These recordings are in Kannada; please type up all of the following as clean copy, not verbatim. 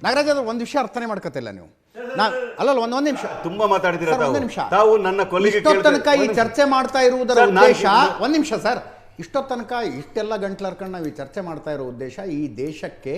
ನಾಗರಾಜ್ ಅವ್ರು ಒಂದು ವಿಷಯ ಅರ್ಥನೇ ಮಾಡ್ಕೊತಿಲ್ಲ ನೀವು. ಅಲ್ಲಲ್ಲ ಒಂದ್ ನಿಮಿಷ ತುಂಬಾ ಮಾತಾಡಿದಿರ ಒಂದು ನಿಮಿಷ. ತಾವು ನನ್ನ ಕೊಲ್ಲಿಗೆ ತನಕ ಈ ಚರ್ಚೆ ಮಾಡ್ತಾ ಇರುವುದರ ಉದ್ದೇಶ ಒಂದ್ ನಿಮಿಷ ಸರ್, ತನಕ ಇಷ್ಟೆಲ್ಲ ಗಂಟ್ಲರ್ಕೊಂಡು ನಾವು ಈ ಚರ್ಚೆ ಮಾಡ್ತಾ ಇರೋ ಉದ್ದೇಶ ಈ ದೇಶಕ್ಕೆ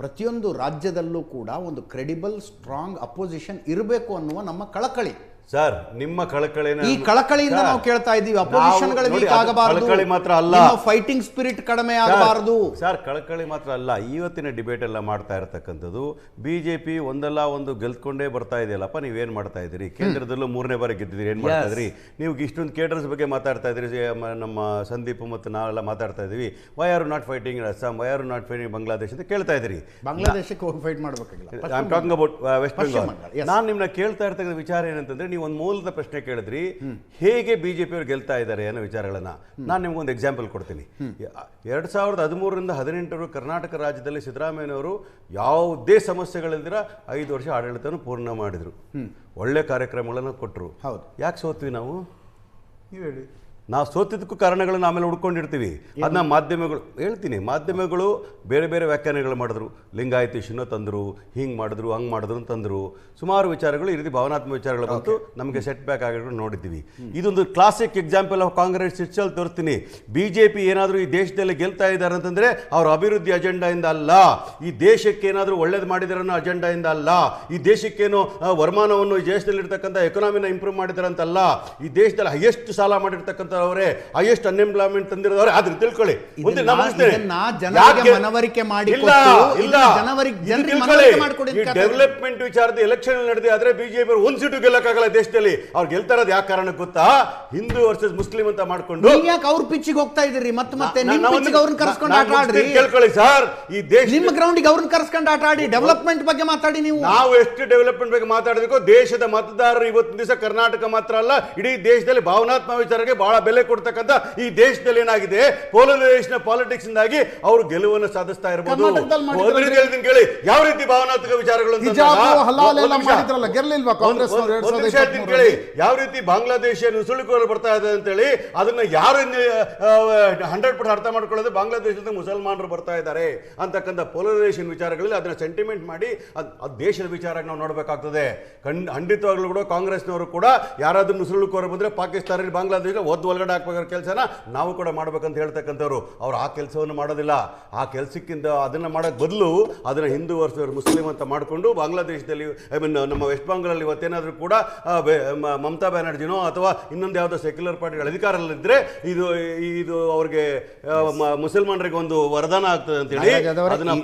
ಪ್ರತಿಯೊಂದು ರಾಜ್ಯದಲ್ಲೂ ಕೂಡ ಒಂದು ಕ್ರೆಡಿಬಲ್ ಸ್ಟ್ರಾಂಗ್ ಅಪೋಸಿಷನ್ ಇರಬೇಕು ಅನ್ನುವ ನಮ್ಮ ಕಳಕಳಿ ಸರ್. ನಿಮ್ಮ ಕಳಕಳಿನ ಈ ಕಳಕಳಿಯಿಂದ ನಾವು ಕೇಳ್ತಾ ಇದ್ದೀವಿ. ಅಪೋಸಿಷನ್ಗಳು ವೀಕ್ ಆಗಬಾರದು, ಕಳಕಳಿ ಮಾತ್ರ ಅಲ್ಲ, ಫೈಟಿಂಗ್ ಸ್ಪಿರಿಟ್ ಕಡಿಮೆ ಆಗಬಾರದು ಸರ್. ಕಳಕಳಿ ಮಾತ್ರ ಅಲ್ಲ, ಇವತ್ತಿನ ಡಿಬೇಟ್ ಎಲ್ಲ ಮಾಡ್ತಾ ಇರತಕ್ಕಂಥದ್ದು ಬಿಜೆಪಿ ಒಂದಲ್ಲ ಒಂದು ಗೆಲ್ತ್ಕೊಂಡೇ ಬರ್ತಾ ಇದೆಯಲ್ಲಪ್ಪ. ನೀವೇನ್ ಮಾಡ್ತಾ ಇದ್ದೀರಿ? ಕೇಂದ್ರದಲ್ಲೂ 3ನೇ ಬಾರಿ ಗೆದ್ದಿದ್ದೀರಿ, ಏನ್ ಮಾಡ್ತಾ ಇದ್ರಿ ನೀವು? ಇಷ್ಟೊಂದು ಕೇಡರ್ಸ್ ಬಗ್ಗೆ ಮಾತಾಡ್ತಾ ಇದ್ರಿ, ನಮ್ಮ ಸಂದೀಪ್ ಮತ್ತು ನಾವೆಲ್ಲ ಮಾತಾಡ್ತಾ ಇದೀವಿ. Why are not fighting Assam, why are not fighting Bangladesh ಅಂತ ಕೇಳ್ತಾ ಇದ್ರಿ. ಬಾಂಗ್ಲಾದೇಶಕ್ಕೆ ಹೋಗಿ ಫೈಟ್ ಮಾಡಬೇಕಾಗಿಲ್ಲ. I am talking about West Bengal. ನಾನು ನಿಮ್ಮನ್ನ ಕೇಳ್ತಾ ಇರ್ತಕ್ಕಂಥ ವಿಚಾರ ಏನಂತಂದ್ರೆ, ನೀವು ಒಂದು ಮೂಲದ ಪ್ರಶ್ನೆ ಕೇಳಿದ್ರಿ, ಹೇಗೆ ಬಿಜೆಪಿ ಅವರು ಗೆಲ್ತಾ ಇದ್ದಾರೆ ಅನ್ನೋ ವಿಚಾರಗಳನ್ನ. ನಾನು ನಿಮ್ಗೊಂದು ಎಕ್ಸಾಂಪಲ್ ಕೊಡ್ತೀನಿ. 2013ರಿಂದ 2018 ಕರ್ನಾಟಕ ರಾಜ್ಯದಲ್ಲಿ ಸಿದ್ದರಾಮಯ್ಯನವರು ಯಾವುದೇ ಸಮಸ್ಯೆಗಳಿಲ್ದಿರ 5 ವರ್ಷ ಆಡಳಿತವನ್ನು ಪೂರ್ಣ ಮಾಡಿದ್ರು. ಒಳ್ಳೆ ಕಾರ್ಯಕ್ರಮಗಳನ್ನು ಕೊಟ್ಟರು. ಯಾಕೆ ಸೋತ್ವಿ ನಾವು? ನೀವು ಹೇಳಿ. ನಾವು ಸೋತಿದ್ದಕ್ಕೂ ಕಾರಣಗಳನ್ನು ಆಮೇಲೆ ಹುಡ್ಕೊಂಡಿರ್ತೀವಿ. ಅದನ್ನ ಮಾಧ್ಯಮಗಳು ಹೇಳ್ತೀನಿ, ಮಾಧ್ಯಮಗಳು ಬೇರೆ ಬೇರೆ ವ್ಯಾಖ್ಯಾನಗಳು ಮಾಡಿದ್ರು. ಲಿಂಗಾಯತೀಶನ ತಂದರು, ಹಿಂಗೆ ಮಾಡಿದ್ರು, ಹಂಗೆ ಮಾಡಿದ್ರು ಅಂತಂದರು. ಸುಮಾರು ವಿಚಾರಗಳು ಈ ರೀತಿ ಭಾವನಾತ್ಮಕ ವಿಚಾರಗಳು ಬಂತು, ನಮಗೆ ಸೆಟ್ ಬ್ಯಾಕ್ ಆಗಿರೋದು ನೋಡಿದ್ದೀವಿ. ಇದೊಂದು classic example of Congress itself ತೋರಿಸ್ತೀನಿ. ಬಿಜೆಪಿ ಏನಾದರೂ ಈ ದೇಶದಲ್ಲಿ ಗೆಲ್ತಾ ಇದ್ದಾರೆ ಅಂತಂದರೆ ಅವ್ರ ಅಭಿವೃದ್ಧಿ ಅಜೆಂಡಾಯಿಂದ ಅಲ್ಲ, ಈ ದೇಶಕ್ಕೆ ಏನಾದರೂ ಒಳ್ಳೇದು ಮಾಡಿದಾರೆ ಅನ್ನೋ ಅಜೆಂಡಾಯಿಂದ ಅಲ್ಲ, ಈ ದೇಶಕ್ಕೇನೋ ವರಮಾನವನ್ನು ಈ ದೇಶದಲ್ಲಿರ್ತಕ್ಕಂಥ ಎಕನಾಮಿನ ಇಂಪ್ರೂವ್ ಮಾಡಿದಾರೆ ಅಂತಲ್ಲ, ಈ ದೇಶದಲ್ಲಿ ಹೈಯೆಸ್ಟ್ ಸಾಲ ಮಾಡಿರ್ತಕ್ಕಂಥ ಅವರೇ, ಹೈಯೆಸ್ಟ್ ಅನ್ಎಂಪ್ಲಾಯ್ಮೆಂಟ್ ತಂದಿರೋದವ್ರೆ. ಆದ್ರೆ ತಿಳ್ಕೊಳ್ಳಿ, ಡೆವಲಪ್ಮೆಂಟ್ ವಿಚಾರದ ಎಲೆಕ್ಷನ್ ನಡೆದಿ ಆದ್ರೆ ಬಿಜೆಪಿ ಒಂದ್ ಸೀಟು ಗೆಲ್ಲಕ್ಕಾಗಲ್ಲ ದೇಶದಲ್ಲಿ. ಅವ್ರು ಗೆಲ್ತಾರದು ಯಾಕೆ ಕಾರಣ ಗೊತ್ತಾ? ಹಿಂದೂ ವರ್ಸಸ್ ಮುಸ್ಲಿಂ ಅಂತ ಮಾಡ್ಕೊಂಡು ಅವ್ರ ಪಿಚ್ಚಿಗೆ ಹೋಗ್ತಾ ಇದ್ರಿ. ಮತ್ತೆ ಕೇಳ್ಕೊಳ್ಳಿ ಸರ್, ಈ ದೇಶ ನಿಮ್ಮ ಗ್ರೌಂಡಿಗೆ ಅವ್ರನ್ನ ಕರ್ಸ್ಕೊಂಡು ಆಟ ಆಡಿ ಡೆವಲಪ್ಮೆಂಟ್ ಬಗ್ಗೆ ಮಾತಾಡಿ. ನೀವು ನಾವು ಎಷ್ಟು ಡೆವಲಪ್ಮೆಂಟ್ ಬಗ್ಗೆ ಮಾತಾಡಬೇಕು, ದೇಶದ ಮತದಾರರು ಇವತ್ತಿನ ದಿವಸ ಕರ್ನಾಟಕ ಮಾತ್ರ ಅಲ್ಲ ಇಡೀ ದೇಶದಲ್ಲಿ ಭಾವನಾತ್ಮಕ ವಿಚಾರಕ್ಕೆ ಬಹಳ ಬೆಲೆ ಕೊಡ್ತಕ್ಕಂಥ ಈ ದೇಶದಲ್ಲಿ ಏನಾಗಿದೆ, ಪೋಲರೈಸೇಷನ್ ಪಾಲಿಟಿಕ್ಸ್ ಇಂದಾಗಿ ಅವರು ಗೆಲುವನ್ನು ಸಾಧಿಸ್ತಾ ಇರಬಹುದು. ಕೇಳಿ ಯಾವ ರೀತಿ ಭಾವನಾತ್ಮಕ ವಿಚಾರಗಳು ಕೇಳಿ, ಯಾವ ರೀತಿ ಬಾಂಗ್ಲಾದೇಶ ನುಸುಳುಕೋರು ಬರ್ತಾ ಇದೆ ಅಂತ ಹೇಳಿ ಅದನ್ನ ಯಾರು 100% ಅರ್ಥ ಮಾಡ್ಕೊಳ್ಳೋದು, ಬಾಂಗ್ಲಾದೇಶದಿಂದ ಮುಸಲ್ಮಾನರು ಬರ್ತಾ ಇದ್ದಾರೆ ಅಂತಕ್ಕಂಥ ಪೋಲರೈಸೇಷನ್ ವಿಚಾರಗಳಲ್ಲಿ ಅದನ್ನ ಸೆಂಟಿಮೆಂಟ್ ಮಾಡಿ ಅದು ದೇಶದ ವಿಚಾರ ನಾವು ನೋಡಬೇಕಾಗ್ತದೆ. ಖಂಡಿತವಾಗ್ಲೂ ಕೂಡ ಕಾಂಗ್ರೆಸ್ನವರು ಕೂಡ ಯಾರಾದ್ರೂ ನುಸುಳುಕೋರು ಬಂದ್ರೆ ಪಾಕಿಸ್ತಾನ ಬಾಂಗ್ಲಾದೇಶ ಒಳಗಡೆ ಹಾಕ್ಬೇಕಾದ ಕೆಲಸನ ನಾವು ಕೂಡ ಮಾಡ್ಬೇಕಂತ ಹೇಳ್ತಕ್ಕಂಥವ್ರು. ಅವ್ರು ಆ ಕೆಲಸವನ್ನು ಮಾಡೋದಿಲ್ಲ. ಆ ಕೆಲಸಕ್ಕಿಂತ ಅದನ್ನ ಮಾಡೋಕ್ಕೆ ಬದಲು ಅದನ್ನ ಹಿಂದೂ ವರ್ಸಸ್ ಮುಸ್ಲಿಂ ಅಂತ ಮಾಡಿಕೊಂಡು ಬಾಂಗ್ಲಾದೇಶದಲ್ಲಿ ನಮ್ಮ ವೆಸ್ಟ್ ಬೆಂಗಾಲಲ್ಲಿ ಇವತ್ತೇನಾದರೂ ಕೂಡ ಮಮತಾ ಬ್ಯಾನರ್ಜಿನೋ ಅಥವಾ ಇನ್ನೊಂದು ಯಾವುದೋ ಸೆಕ್ಯುಲರ್ ಪಾರ್ಟಿಗಳ ಅಧಿಕಾರದಲ್ಲಿದ್ದರೆ ಇದು ಅವ್ರಿಗೆ ಮುಸಲ್ಮಾನರಿಗೆ ಒಂದು ವರದಾನ ಆಗ್ತದೆ ಅಂತೇಳಿ ಅದನ್ನ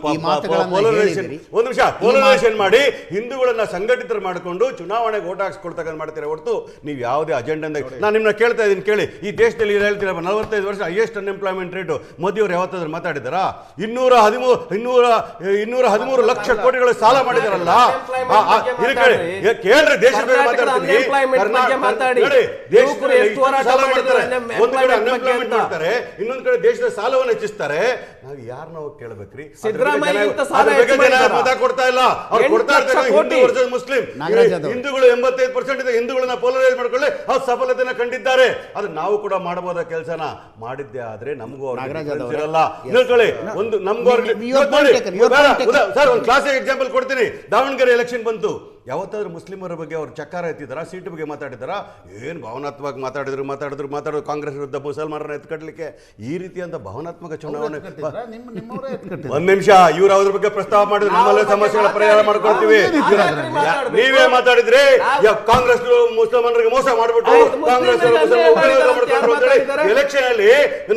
ಪೋಲರೈಸೇಷನ್ ಮಾಡಿ ಹಿಂದೂಗಳನ್ನ ಸಂಘಟಿತರು ಮಾಡಿಕೊಂಡು ಚುನಾವಣೆಗೆ ಓಟ್ ಹಾಕ್ಸ್ಕೊಳ್ತಕ್ಕಂಥ ಮಾಡ್ತಾರೆ ಹೊರತು ನೀವು ಯಾವುದೇ ಅಜೆಂಡಾ. ನಾನು ನಿಮ್ಮನ್ನ ಕೇಳ್ತಾ ಇದ್ದೀನಿ, ಕೇಳಿ, ಈ ದೇಶದಲ್ಲಿ ಹೇಳ್ತೀರ 45 ವರ್ಷ ಹೈಯೆಸ್ಟ್ ಅನ್ಎಂಪ್ಲಾಯ್ಮೆಂಟ್ ರೇಟು ಮೋದಿ ಅವರು ಯಾವತ್ತಾದ್ರೂ ಮಾತಾಡಿದಾರಾ? 213 ಲಕ್ಷ ಕೋಟಿಗಳ ಸಾಲ ಮಾಡಿದಾರಲ್ಲ. ಕೇಳ್ರಿ, ದೇಶದ ಬಗ್ಗೆ ಮಾತಾಡ್ತೀನಿ. ಸಾಲ ಮಾಡ್ತಾರೆ, ಒಂದು ಕಡೆ ಅನ್ಎಂಪ್ಲಾಯ್ಮೆಂಟ್ ಮಾಡ್ತಾರೆ, ಇನ್ನೊಂದು ಕಡೆ ದೇಶದ ಸಾಲವನ್ನು ಹೆಚ್ಚಿಸ್ತಾರೆ. ನಾವು ಯಾರನ್ನ ಹೋಗಿ ಕೇಳಬೇಕ್ರಿ? ಮತ ಕೊಡ್ತಾ ಇಲ್ಲ. ಅವ್ರು ಕೊಡ್ತಾ ಇರ್ತಾರೆ ಹಿಂದೂ ವರ್ಸಸ್ ಮುಸ್ಲಿಂ. ಹಿಂದೂಗಳು 85% ಇದೆ, ಹಿಂದೂಗಳನ್ನ ಪೋಲರೈಸ್ ಮಾಡ್ಕೊಳ್ಳಿ ಅವ್ರು ಸಫಲತೆನ ಕಂಡಿದ್ದಾರೆ. ಅದು ನಾವು ಕೂಡ ಮಾಡಬಹುದ ಕೆಲಸನ ಮಾಡಿದ್ದೆ ಆದ್ರೆ ನಮಗೂ ಇರಲ್ಲ. ನಿಲ್ಕೊಳ್ಳಿ, ಒಂದು ನಮಗೂ ಸರ್ ಒಂದು ಕ್ಲಾಸಿಕ್ ಎಕ್ಸಾಂಪಲ್ ಕೊಡ್ತೀನಿ. ದಾವಣಗೆರೆ ಎಲೆಕ್ಷನ್ ಬಂತು, ಯಾವತ್ತಾದ್ರೂ ಮುಸ್ಲಿಮರ ಬಗ್ಗೆ ಅವ್ರು ಚಕ್ಕಾರ ಎತ್ತಿದಾರ, ಸೀಟು ಬಗ್ಗೆ ಮಾತಾಡಿದಾರ? ಏನು ಭಾವನಾತ್ಮಕ ಮಾತಾಡಿದ್ರು ಕಾಂಗ್ರೆಸ್ ವಿರುದ್ಧ ಮುಸಲ್ಮಾನರನ್ನ ಎತ್ಕಡ್ಲಿಕ್ಕೆ. ಈ ರೀತಿಯಂತ ಭಾವನಾತ್ಮಕ ಚುನಾವಣೆ. ಒಂದ್ ನಿಮಿಷ, ಇವ್ರು ಅದ್ರ ಬಗ್ಗೆ ಪ್ರಸ್ತಾವ ಮಾಡಿದ್ರು, ನಮ್ಮಲ್ಲೇ ಸಮಸ್ಯೆಗಳ ಪರಿಹಾರ ಮಾಡ್ಕೊಳ್ತೀವಿ. ನೀವೇ ಮಾತಾಡಿದ್ರಿ ಕಾಂಗ್ರೆಸ್ ಮುಸಲ್ಮಾನರಿಗೆ ಮೋಸ ಮಾಡ್ಬಿಟ್ಟು ಕಾಂಗ್ರೆಸ್ ಎಲೆಕ್ಷನ್ ಅಲ್ಲಿ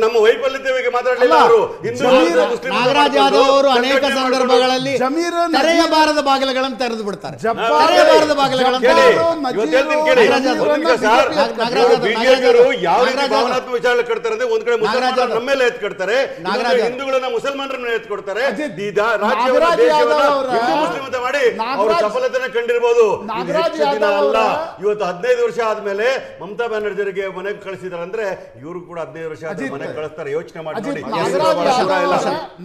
ನಮ್ಮ ವೈಫಲ್ಯತೆ ಬಗ್ಗೆ ಮಾತಾಡಲಿಲ್ಲ ಅವರು. ನಾಗರಾಜ್ ಯಾದವ್ ಅವರು ಅನೇಕ ಸಂದರ್ಭಗಳಲ್ಲಿ ತೆರೆಯಬಾರದ ಬಾಗಿಲುಗಳನ್ನು ತೆರೆದು ಬಿಡ್ತಾರೆ. ಭಾವನಾತ್ಮಕ ವಿಚಾರ ಕಟ್ತಾರೆ ಅಂದ್ರೆ ಒಂದ್ ಕಡೆ ಮುಸಲ್ಮಾನರ ನಮ್ಮ ಮೇಲೆ ಎತ್ಕೊಡ್ತಾರೆ, ಹಿಂದೂಗಳನ್ನ ಮುಸಲ್ಮಾನರನ್ನ ಎತ್ಕೊಡ್ತಾರೆ. ಮುಸ್ಲಿಂ ಅಂತ ಮಾಡಿ ಅವರು ಸಫಲತೆನ ಕಂಡಿರ್ಬೋದು. ಅಲ್ಲ, ಇವತ್ತು 15 ವರ್ಷ ಆದ್ಮೇಲೆ ಮಮತಾ ಬ್ಯಾನರ್ಜಿಗೆ ಮನೆಗೆ ಕಳಿಸಿದಾರೆ ಅಂದ್ರೆ ಇವರು ಕೂಡ 15 ವರ್ಷ ಮನೆಗೆ ಕಳಿಸ್ತಾರೆ. ಯೋಚನೆ ಮಾಡಿ.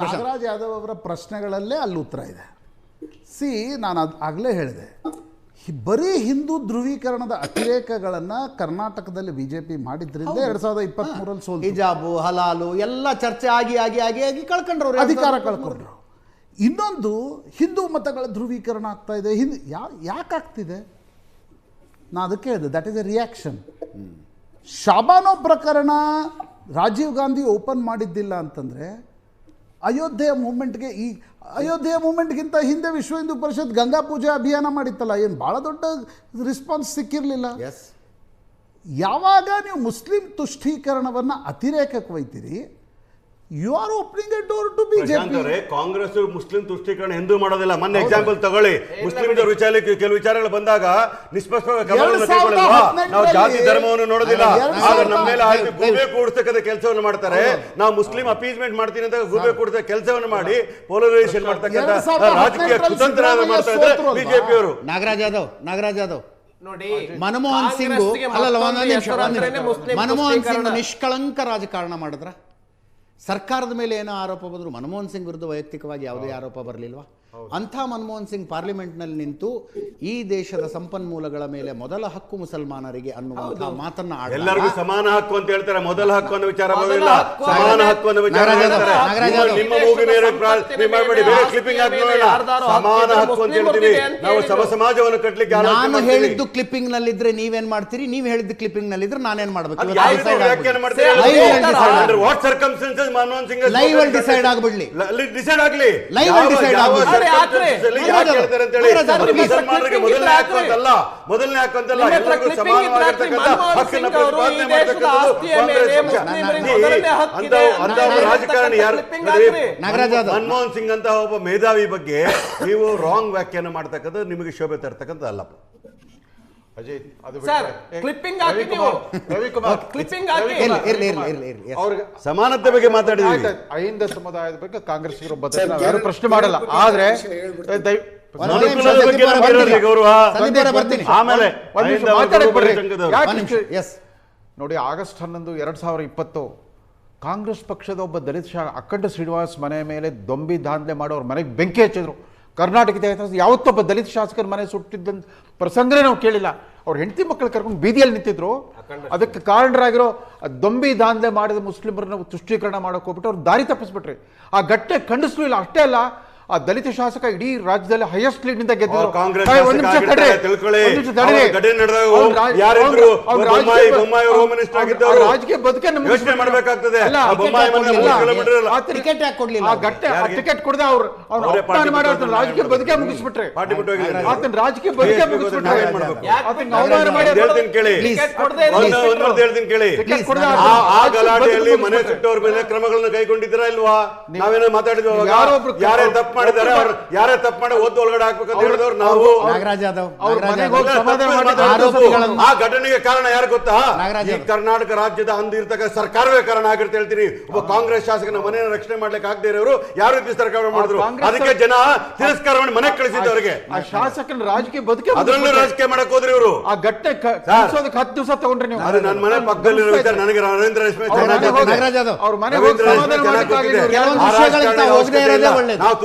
ನಾಗರಾಜ್ ಯಾದವ್ ಅವರ ಪ್ರಶ್ನೆಗಳಲ್ಲೇ ಅಲ್ಲಿ ಉತ್ತರ ಇದೆ. ನಾನು ಆಗಲೇ ಹೇಳಿದೆ, ಬರೀ ಹಿಂದೂ ಧ್ರುವೀಕರಣದ ಅತಿರೇಕಗಳನ್ನ ಕರ್ನಾಟಕದಲ್ಲಿ ಬಿಜೆಪಿ ಮಾಡಿದ್ರಿಂದ 2023 ಸೋಲು. ಹಿಜಾಬು, ಹಲಾಲು ಎಲ್ಲ ಚರ್ಚೆ ಆಗಿ ಕಳ್ಕೊಂಡ್ರು, ಅಧಿಕಾರ ಕಳ್ಕೊಂಡ್ರು. ಇನ್ನೊಂದು ಹಿಂದೂ ಮತಗಳ ಧ್ರುವೀಕರಣ ಆಗ್ತಾ ಇದೆ. ಯಾಕೆ ಆಗ್ತಿದೆ? ನಾ ಅದಕ್ಕೆ ಹೇಳಿದೆ, ದಟ್ ಈಸ್ ಎ ರಿಯಾಕ್ಷನ್. ಶಾಬಾನೋ ಪ್ರಕರಣ ರಾಜೀವ್ ಗಾಂಧಿ ಓಪನ್ ಮಾಡಿದ್ದಿಲ್ಲ ಅಂತಂದರೆ ಅಯೋಧ್ಯೆಯ ಮೂಮೆಂಟ್ಗಿಂತ ಹಿಂದೆ ವಿಶ್ವ ಹಿಂದೂ ಪರಿಷತ್ ಗಂಗಾ ಪೂಜೆ ಅಭಿಯಾನ ಮಾಡಿತ್ತಲ್ಲ, ಏನು ಭಾಳ ದೊಡ್ಡ ರೆಸ್ಪಾನ್ಸ್ ಸಿಕ್ಕಿರಲಿಲ್ಲ. ಯಾವಾಗ ನೀವು ಮುಸ್ಲಿಂ ತುಷ್ಟೀಕರಣವನ್ನು ಅತಿರೇಕಕ್ಕೆ ಒಯ್ತೀರಿ, you are opening a door to BJP. Congress Muslim ತುಷ್ಟೀಕರಣ ಎಂದೂ ಮಾಡೋದಿಲ್ಲ. ಮೊನ್ನೆ ಎಕ್ಸಾಂಪಲ್ ತಗೊಳ್ಳಿ, ಮುಸ್ಲಿಂ ವಿಚಾರಕ್ಕೆ ಕೆಲವು ವಿಚಾರಗಳು ಬಂದಾಗ ನಾವು ಜಾತಿ ಧರ್ಮವನ್ನು ನೋಡೋದಿಲ್ಲ, ಆದ್ರೆ ನಮ್ಮ ಮೇಲೆ ಗೂಬೆ ಕೂಡಿಸ್ತಕ್ಕಂಥ ಕೆಲಸವನ್ನು ಮಾಡ್ತಾರೆ. ನಾವು ಮುಸ್ಲಿಂ ಅಪೀಸ್ಮೆಂಟ್ ಮಾಡ್ತೀನಿ ಅಂತ ಗೂಬೆ ಕೂಡಿಸ ಕೆಲಸವನ್ನು ಮಾಡಿ ಪೋಲರೈಸೇಷನ್ ಮಾಡ್ತಕ್ಕಂಥ ರಾಜಕೀಯ ಕುತಂತ್ರ ಮಾಡ್ತಾ ಇದ್ದಾರೆ ಬಿಜೆಪಿಯವರು. ನಾಗರಾಜ್ ಯಾದವ್ ನೋಡಿ, ಮನಮೋಹನ್ ಸಿಂಗ್ ಮನಮೋಹನ್ ಸಿಂಗ್ ನಿಷ್ಕಳಂಕ ರಾಜಕಾರಣ ಮಾಡಿದ್ರ? ಸರ್ಕಾರದ ಮೇಲೆ ಏನೋ ಆರೋಪ ಬಂದ್ರು, ಮನಮೋಹನ್ ಸಿಂಗ್ ವಿರುದ್ಧ ವೈಯಕ್ತಿಕವಾಗಿ ಯಾವುದೇ ಆರೋಪ ಬರಲಿಲ್ವಾ? ಅಂಥ ಮನಮೋಹನ್ ಸಿಂಗ್ ಪಾರ್ಲಿಮೆಂಟ್ನಲ್ಲಿ ನಿಂತು ಈ ದೇಶದ ಸಂಪನ್ಮೂಲಗಳ ಮೇಲೆ ಮೊದಲ ಹಕ್ಕು ಮುಸಲ್ಮಾನರಿಗೆ ಅನ್ನುವಂತಹ ಮಾತನ್ನ ಎಲ್ಲರಿಗೂ ಸಮಾನ ಹಕ್ಕು ಅಂತ ಹೇಳ್ತಾರೆ. ಮೊದಲ ಹಕ್ಕು ಅನ್ನೋ ವಿಚಾರ ಬರೋದಿಲ್ಲ, ಸಮಾನ ಹಕ್ಕು ಅನ್ನೋ ವಿಚಾರ ಹೇಳ್ತಾರೆ. ನಿಮ್ಮ ಮೂಗಿನ ಕ್ಲಿಪ್ಪಿಂಗ್ ಸಮಾನ ಹಕ್ಕು ಅಂತ ಹೇಳ್ತೀವಿ ನಾವು. ಸಮ ಸಮಾಜವನ್ನು ಕಟ್ಟಲಿಕ್ಕೆ ನಾನು ಹೇಳಿದ್ದು ಕ್ಲಿಪ್ಪಿಂಗ್ ನಲ್ಲಿದ್ರೆ ನೀವೇನ್ ಮಾಡ್ತೀರಿ, ನೀವು ಹೇಳಿದ್ದು ಕ್ಲಿಪ್ಪಿಂಗ್ ನಲ್ಲಿದ್ರೆ ನಾನೇನ್ ಮಾಡ್ಬೇಕು? What circumstances Manmohan Singh live ಅಲ್ಲಿ ಡಿಸೈಡ್ ಆಗ್ಬಿಡ್ಲಿ, ಡಿಸೈಡ್ ಆಗ್ಲಿ, ಲೈವ್ ಅಲ್ಲಿ ಡಿಸೈಡ್ ಆಗ್ಬಿಡ್ಲಿ. ಮೊದಲನೇ ಹಕ್ಕು ಅಂತಲ್ಲ, ಎಲ್ಲರಿಗೂ ಸಮಾನವಾಗಿರ್ತಕ್ಕಂಥ ಹಕ್ಕನ್ನು ಪ್ರತಿಪಾದನೆ ಮಾಡ್ತಕ್ಕಂಥದ್ದು ರಾಜಕಾರಣಿ ಯಾರು? ಮನಮೋಹನ್ ಸಿಂಗ್ ಅಂತ ಒಬ್ಬ ಮೇಧಾವಿ ಬಗ್ಗೆ ನೀವು ರಾಂಗ್ ವ್ಯಾಖ್ಯಾನ ಮಾಡ್ತಕ್ಕಂಥದ್ದು ನಿಮಗೆ ಶೋಭೆ ತರ್ತಕ್ಕಂಥ ಅಲ್ಲ. ಸಮಾನತೆ ಬಗ್ಗೆ ಮಾತಾಡಿದ್ವಿ, ಅಹಿಂದ ಸಮುದಾಯದ ಬಗ್ಗೆ ಕಾಂಗ್ರೆಸ್ ಯಾರು ಪ್ರಶ್ನೆ ಮಾಡಲ್ಲ. ಆದ್ರೆ ನೋಡಿ, ಆಗಸ್ಟ್ 11, 2020 ಕಾಂಗ್ರೆಸ್ ಪಕ್ಷದ ಒಬ್ಬ ದಲಿತ ಅಖಂಡ ಶ್ರೀನಿವಾಸ್ ಮನೆ ಮೇಲೆ ದೊಂಬಿ ದಾಂಧಲೆ ಮಾಡೋರು ಮನೆಗೆ ಬೆಂಕಿ ಹಚ್ಚಿದ್ರು. ಕರ್ನಾಟಕದ ಯಾವತ್ತೊಬ್ಬ ದಲಿತ ಶಾಸಕರ ಮನೆ ಸುಟ್ಟಿದ್ದಂತ ಪ್ರಸಂಗನೇ ನಾವು ಕೇಳಿಲ್ಲ. ಅವ್ರ ಹೆಂಡತಿ ಮಕ್ಕಳು ಕರ್ಕೊಂಡು ಬೀದಿಯಲ್ಲಿ ನಿಂತಿದ್ರು. ಅದಕ್ಕೆ ಕಾರಣರಾಗಿರೋ ದೊಂಬಿ ದಾಂಧಲೆ ಮಾಡಿದ ಮುಸ್ಲಿಮರನ್ನ ತುಷ್ಟೀಕರಣ ಮಾಡೋಕೆ ಹೋಗ್ಬಿಟ್ಟು ಅವ್ರು ದಾರಿ ತಪ್ಪಿಸ್ಬಿಟ್ರಿ. ಆ ಘಟನೆ ಖಂಡಿಸ್ಲಿಲ್ಲ. ಅಷ್ಟೇ ಅಲ್ಲ, ಆ ದಲಿತ ಶಾಸಕ ಇಡೀ ರಾಜ್ಯದಲ್ಲಿ ಹೈಯೆಸ್ಟ್ ಲೀಡ್ ನಿಂದ ಗೆದ್ದರು. ರಾಜಕೀಯ ಬದುಕನ್ನು ಟಿಕೆಟ್ ಕೊಡದೆ ಅವ್ರು ರಾಜಕೀಯ ಬದುಕೆ ಮುಗಿಸ್ಬಿಟ್ರೆ, ಆತನ ರಾಜಕೀಯ ಬದುಕೆ ಮುಗಿಸ್ಬಿಟ್ರೆ, ಮನೆ ಸುಟ್ಟವ್ರ ಮೇಲೆ ಕ್ರಮಗಳನ್ನು ಕೈಗೊಂಡಿದ್ದೀರಾ ಇಲ್ವಾ? ನಾವೇನೋ ಮಾತಾಡಿದ್ವಿ, ಯಾರೇ ತಪ್ಪು ಮಾಡಿದ್ದಾರೆ, ಯಾರೇ ತಪ್ಪು ಮಾಡಿ ಓದ್ದು ಒಳಗಡೆ ಹಾಕ್ಬೇಕಂತ ಹೇಳಿದವ್ರು ನಾವು. ಆ ಘಟನೆಗೆ ಕಾರಣ ಯಾರು ಗೊತ್ತಾ? ಈ ಕರ್ನಾಟಕ ರಾಜ್ಯದ ಅಂದಿರ್ತಕ್ಕ ಸರ್ಕಾರವೇ ಕಾರಣ ಆಗಿರುತ್ತೆ ಹೇಳ್ತೀನಿ. ಒಬ್ಬ ಕಾಂಗ್ರೆಸ್ ಶಾಸಕನ ಮನೆಯನ್ನು ರಕ್ಷಣೆ ಮಾಡ್ಲಿಕ್ಕೆ ಆಗದೆ ಇರೋರು ಯಾವ ರೀತಿ ಸರ್ಕಾರ ಮಾಡಿದ್ರು, ಅದಕ್ಕೆ ಜನ ತಿರಸ್ಕಾರ ಮಾಡಿ ಮನೆಗೆ ಕಳಿಸಿದ್ದವರಿಗೆ. ಆ ಶಾಸಕನ ರಾಜಕೀಯ ಬದುಕೆ ಅದರಲ್ಲೂ ರಾಜಕೀಯ ಮಾಡಕ್ ಹೋದ್ರಿ ಇವರು. ಆ ಘಟನೆ 10 ದಿವಸ ತಗೊಂಡ್ರಿ ನೀವು. ಅದು ನನ್ನ ಮನೆ ಪಕ್ಕದಲ್ಲಿರೋ ವಿಚಾರ. ನನಗೆ ನರೇಂದ್ರ ಅವ್ರ ಮನೆಗೆ ನಾವು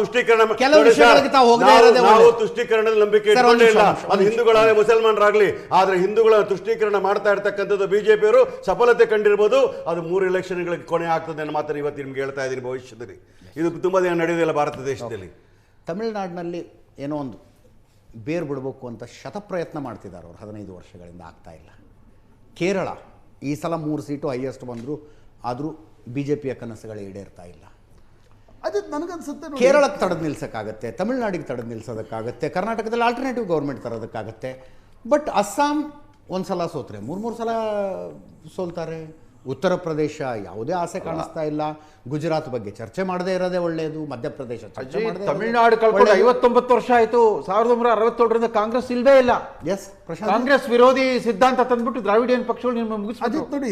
ತುಷ್ಟೀಕರಣದಲ್ಲಿ ನಂಬಿಕೆ ಇಟ್ಕೊಂಡೇ ಇಲ್ಲ. ಅದು ಹಿಂದೂಗಳಾಗಲಿ ಮುಸಲ್ಮಾನರಾಗ್ಲಿ. ಆದ್ರೆ ಹಿಂದೂಗಳ ತುಷ್ಟೀಕರಣ ಮಾಡ್ತಾ ಇರ್ತಕ್ಕಂಥದ್ದು ಬಿಜೆಪಿಯವರು ಸಫಲತೆ ಕಂಡಿರ್ಬೋದು. ಅದು 3 ಎಲೆಕ್ಷನ್ಗಳಿಗೆ ಕೊನೆ ಆಗ್ತದೆ ಅನ್ನೋ ಮಾತನ್ನು ಇವತ್ತು ನಿಮ್ಗೆ ಹೇಳ್ತಾ ಇದ್ದೀನಿ. ಭವಿಷ್ಯದಲ್ಲಿ ಇದು ತುಂಬಾ ದಿನ ನಡೆಯೋದಿಲ್ಲ ಭಾರತ ದೇಶದಲ್ಲಿ. ತಮಿಳುನಾಡಿನಲ್ಲಿ ಏನೋ ಒಂದು ಬೇರು ಬಿಡಬೇಕು ಅಂತ ಶತಪ್ರಯತ್ನ ಮಾಡ್ತಿದ್ದಾರೆ ಅವರು 15 ವರ್ಷಗಳಿಂದ, ಆಗ್ತಾ ಇಲ್ಲ. ಕೇರಳ ಈ ಸಲ 3 ಸೀಟು ಹೈಯೆಸ್ಟ್ ಬಂದರು, ಆದರೂ ಬಿಜೆಪಿಯ ಕನಸುಗಳು ಈಡೇರ್ತಾ ಇಲ್ಲ. ಅದು ನನಗನ್ಸುತ್ತೆ ಕೇರಳಕ್ಕೆ ತಡೆದು ನಿಲ್ಸೋಕ್ಕಾಗತ್ತೆ, ತಮಿಳ್ನಾಡಿಗೆ ತಡೆದು ನಿಲ್ಸೋದಕ್ಕಾಗತ್ತೆ, ಕರ್ನಾಟಕದಲ್ಲಿ ಆಲ್ಟರ್ನೇಟಿವ್ ಗೌರ್ಮೆಂಟ್ ತರೋದಕ್ಕಾಗತ್ತೆ. ಬಟ್ ಅಸ್ಸಾಂ ಒಂದು ಸಲ ಸೋತ್ರೆ 3 ಸಲ ಸೋಲ್ತಾರೆ. ಉತ್ತರ ಪ್ರದೇಶ ಯಾವುದೇ ಆಸೆ ಕಾಣಿಸ್ತಾ ಇಲ್ಲ. ಗುಜರಾತ್ ಬಗ್ಗೆ ಚರ್ಚೆ ಮಾಡದೇ ಇರೋದೇ ಒಳ್ಳೆಯದು. ಮಧ್ಯಪ್ರದೇಶ ತಮಿಳುನಾಡು ಕಳ್ಕೊಂಡು 59 ವರ್ಷ ಆಯಿತು. 1967ರಿಂದ ಕಾಂಗ್ರೆಸ್ ಇಲ್ಲವೇ ಇಲ್ಲ. ಕಾಂಗ್ರೆಸ್ ವಿರೋಧಿ ಸಿದ್ಧಾಂತ ತಂದ್ಬಿಟ್ಟು ದ್ರಾವಿಡಿಯನ್ ಪಕ್ಷಗಳು ನಿಮ್ಮ ಮುಗಿಸ್ ನೋಡಿ.